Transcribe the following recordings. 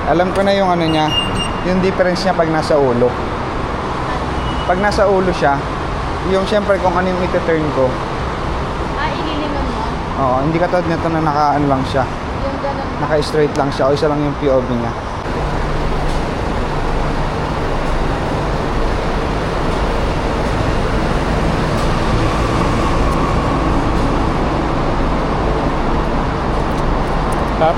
Alam ko na yung ano niya, yung difference niya pag nasa ulo. Pag nasa ulo siya, yung syempre kung ano yung iti-turn ko. Ililingon mo? Oo, hindi katulad nito na naka-ano lang siya. Yung ganun. Naka-straight lang siya o isa lang yung POV niya. Stop.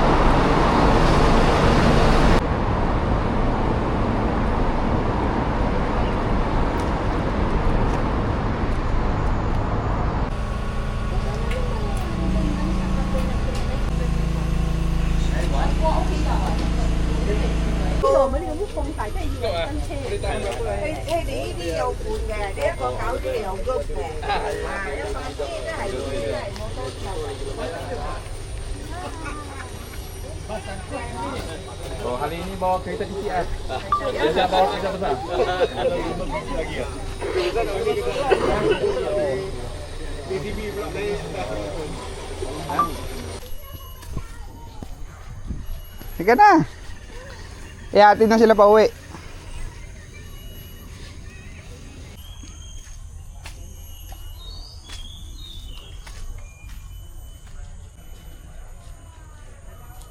Đi dầu cuộn gà để con cậu đi dầu gốc nè. Oh, hari ini bawa kereta DTS. Dia bawa kereta besar. Sige na. Ihatid na sila pa uwi.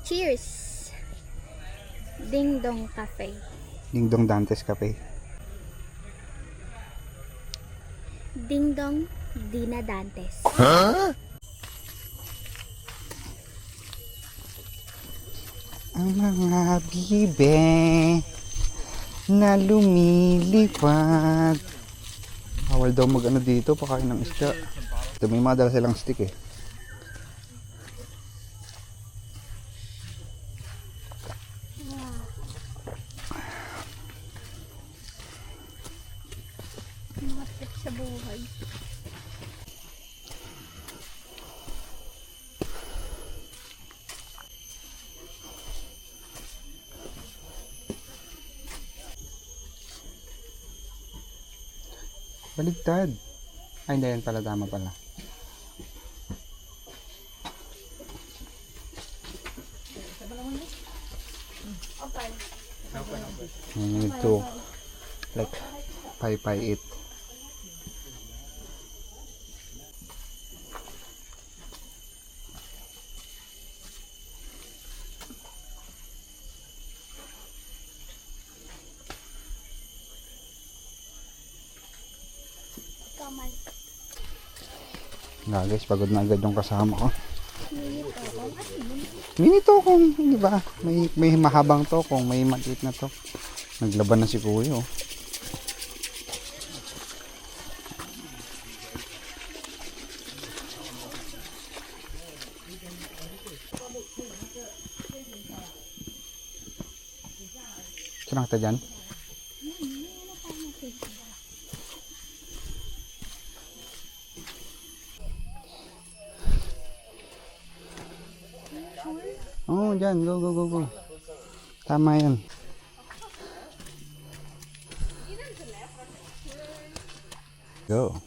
Cheers! Ding Dong Cafe. Ding Dong Dantes Cafe. Ding Dong Dina Dantes. Ang mga bibe na lumilipad. Bawal daw mag ano dito, pakain ng isda. Ito may mga dala silang stick eh. Masarap sa buhay. Baligtad. Ay, hindi yan pala. Tama pala. You need to like pay it. Kamal. Nga guys, pagod na agad yung kasama ko. Mini tokong, di ba? May mahabang tokong, may maliit na tok. Naglaban na si Kuya, oh. Saan kita dyan? Oh, dyan. Go, go, go, go. Tama yan. Go.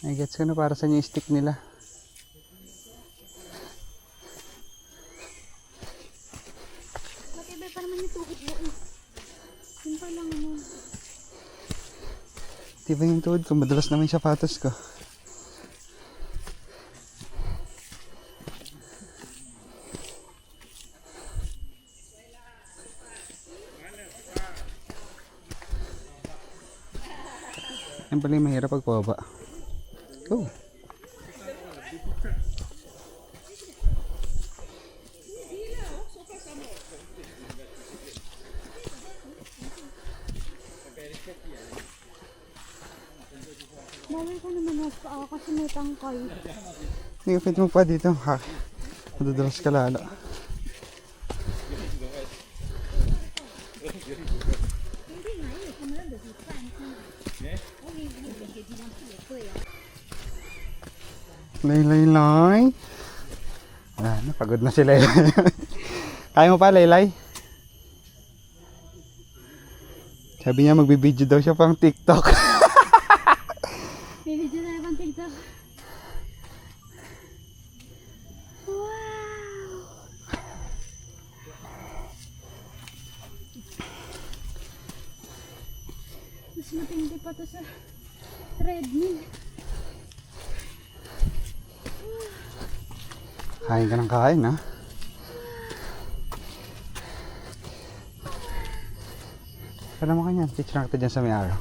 Ay, gets ko na para sa yung stick nila. Matibay pa naman yung tuhod mo eh. Yun pa lang ano. Diba yung tuhod ko? Madalas naman yung sapatos ko. Yan pala yung mahirap pagpababa. Go! Bawal ka naman kasi may tangkay. Hindi ka pwede magpa dito. Ha? Madudulas ka lalo. Laylay. Ah, napagod na si Laylay. Kaya mo pa, Laylay? Sabi niya magbibideo daw siya pang TikTok. May video na ibang TikTok. Wow! Mas matindi pa to sa treadmill. Kain ka ng kain, ha? Alam mo kanyan, picture na kita dyan sa may araw.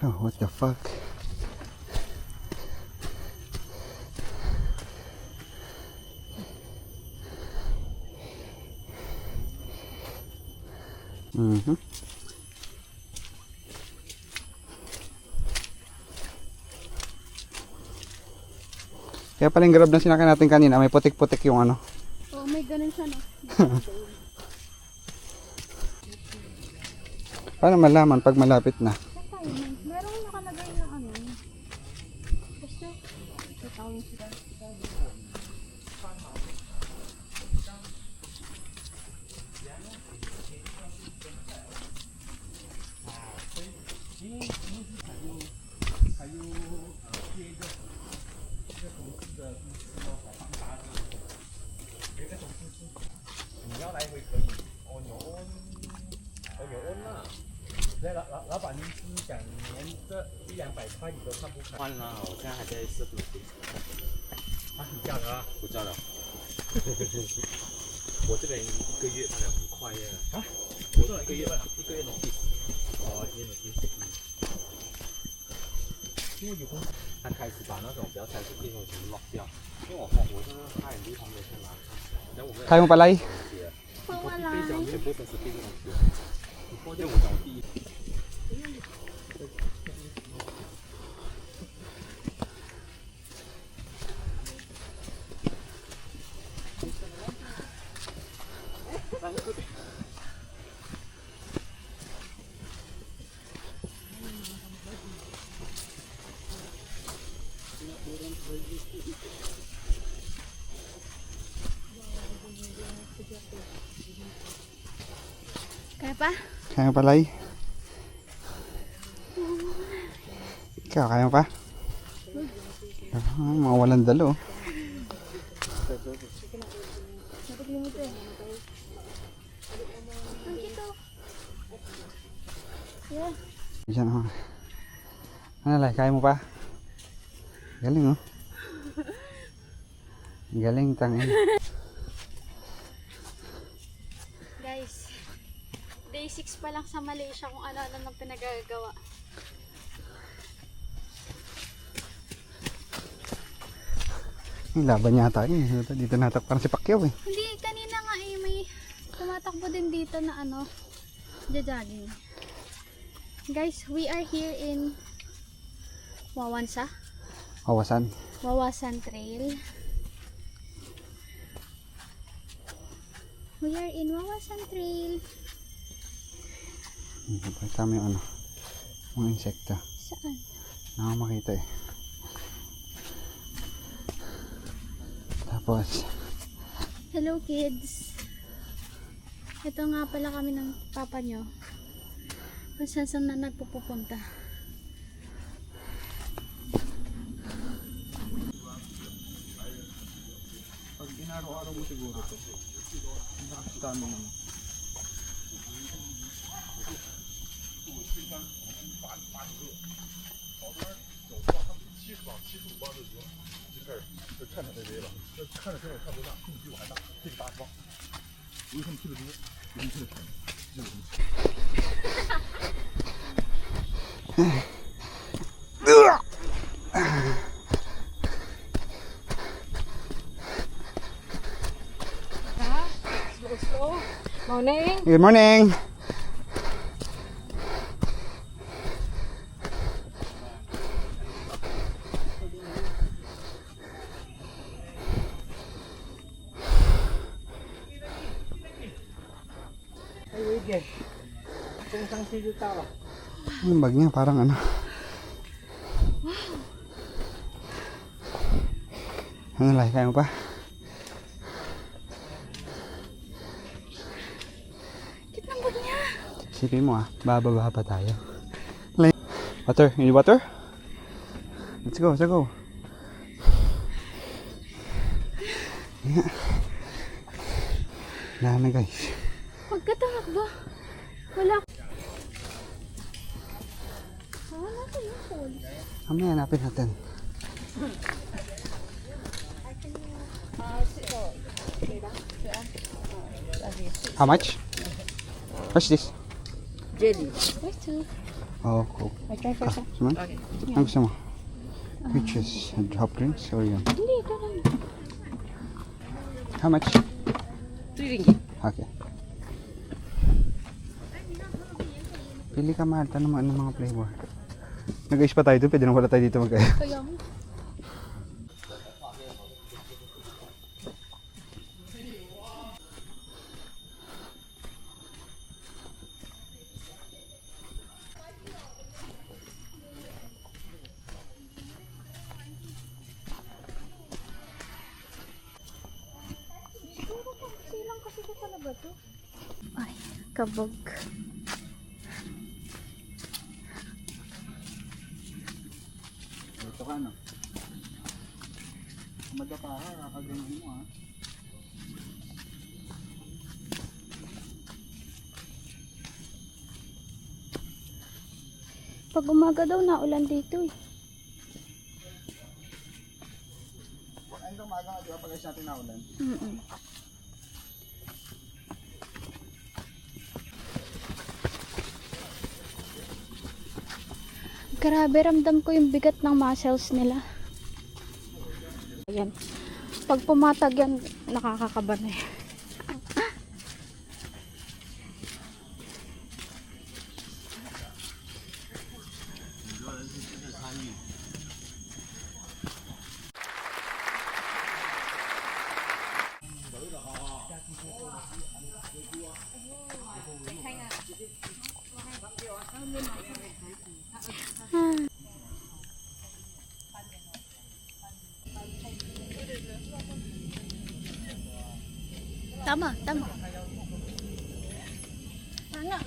Oh, what the fuck? Mhm. Kaya pala yung grab na sinakyan natin kanina, may putik-putik yung ano. Oh, may ganun siya, no? Paano malaman pag malapit na? Sa timing, merong nakalagay na ano. Basta, tatawin sila.换了，我现在还在设备。啊，你叫了啊？我叫了。我这边一个月卖2块耶。啊？我这一个月农历。哦，一个月农历。因为有公司，他开始把那种比较材质地方全部 lock 掉，因为我这个R&D方面先拿，然后我们 Kaya mo palay? 不过啦，全部都是这个东西。因为我讲我第一。kaya pa? Kaya mo palay? Ikaw, kaya mo pa? Ah, mga walang dalo. Napaglimit eh. Ang kito. Yeah. Diyan ako. Ano lang, kaya mo pa? Galing, oh. Galing, tangin. Guys, day 6 pa lang sa Malaysia kung ano-ano nang pinagagawa. Yung laban yata yun. Dito natak parang si Pacquiao eh. Hindi, kanina nga eh, may tumatakbo din dito na ano, jogging. Guys, we are here in Wawansa, Kawasan. Wawasan Trail. We are in Wawasan Trail. Tama yung ano. Mga insekta. Saan? Nakamakita eh. Tapos, Hello kids. Ito nga pala kami ng papa nyo. Kung saan na nagpupunta. Pag inaraw-araw mo siguro to. Nakakasama naman. Morning. Good morning. Yung bag niya parang ano. Ano lang, kaya mo pa? Cute ng bag niya. Sipin mo bababa pa tayo. Water, you need water? Let's go, let's go. Yeah. Wala na guys. Huwag ka tumakbo. Wala. Natin yung phone. Mamaya hanapin natin. How much? What's this? Jelly. Where's two? Oh, Coke. Suman? Ang gusto mo? Peaches and hot drinks or yun? Hindi, ito lang. How much? 3 ringgit. Okay. Pili ka mahal. Tanong mo anong mga flavor. Nag-ayos pa tayo doon. Pwede na wala tayo dito mag-ayos. Kaya mo. Silang kasi ko talaga to. Ay, kabog. Ito ka no? Umaga pa ha. Kakagandi mo ha. Pag umaga daw na ulan dito eh. Ayun ka umaga nga diba pag ayos natin na ulan? Grabe, ramdam ko yung bigat ng muscles nila. Ayan. Pag pumatag yan, nakakakaba na yan. Tama, tama. Yan na.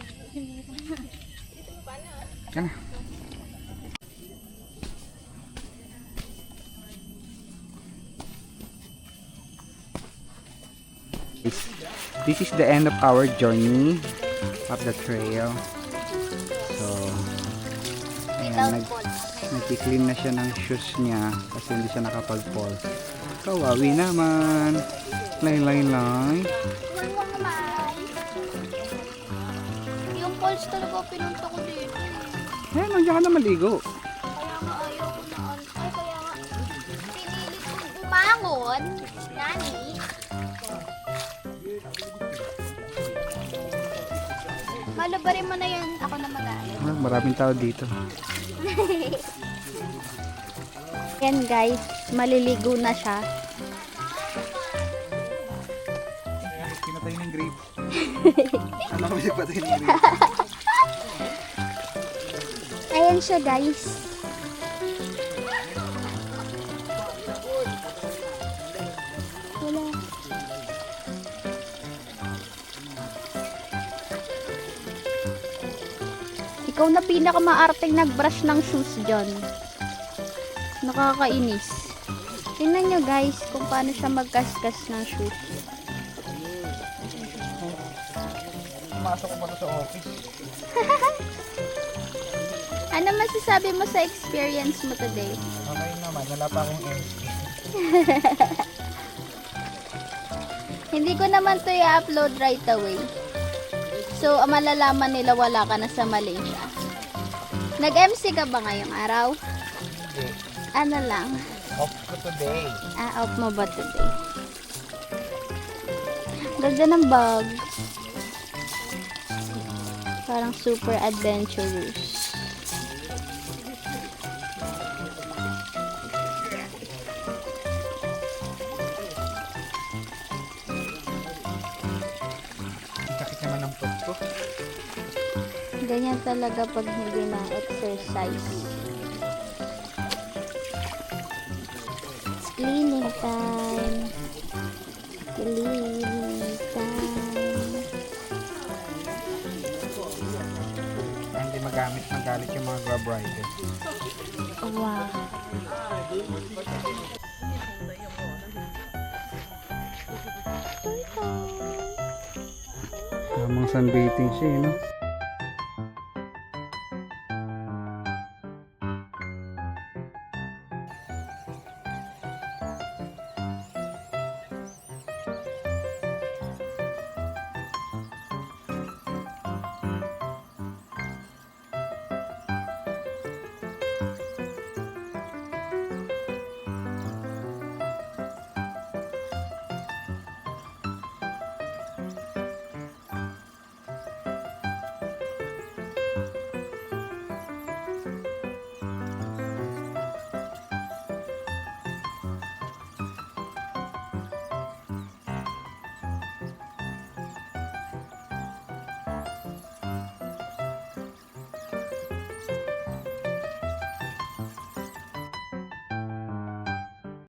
This is the end of our journey up the trail. So, ayan, nag-clean na siya ng shoes niya kasi hindi siya nakapag-fall. Kawawi naman. Lay. Yung falls talaga pinunta ko dito. Ayan, nandiyan ka na maligo. Kaya nga ayaw ko na. Ay, kaya nga. Pinili kong bumangon. Nani? Malabarin mo na yan. Ako na mag-aaral. Maraming tao dito. Yan guys, maliligo na siya. Pinatay ng grape. Ano ko siya patay ng grape? Ayan siya guys. Wala. Ikaw na pinakamaarteng nag-brush ng shoes dyan. Nakakainis. Tingnan nyo guys kung paano siya magkaskas ng shoes. Pumasok ko pa sa office. Ano masasabi mo sa experience mo today? Okay naman, wala pa akong MC. Hindi ko naman to i-upload right away. So So, malalaman nila wala ka na sa Malaysia. Nag-MC ka ba ngayong araw? Ano lang? Off ko today. Off mo ba today? Ganda ng bag. Parang super adventurous. Sakit naman ng pot ko. Ganyan talaga pag hindi na exercise. It's cleaning time. Cleaning time. Hindi magalit yung mga grab rider. Wow. Tamang sunbathing siya, no?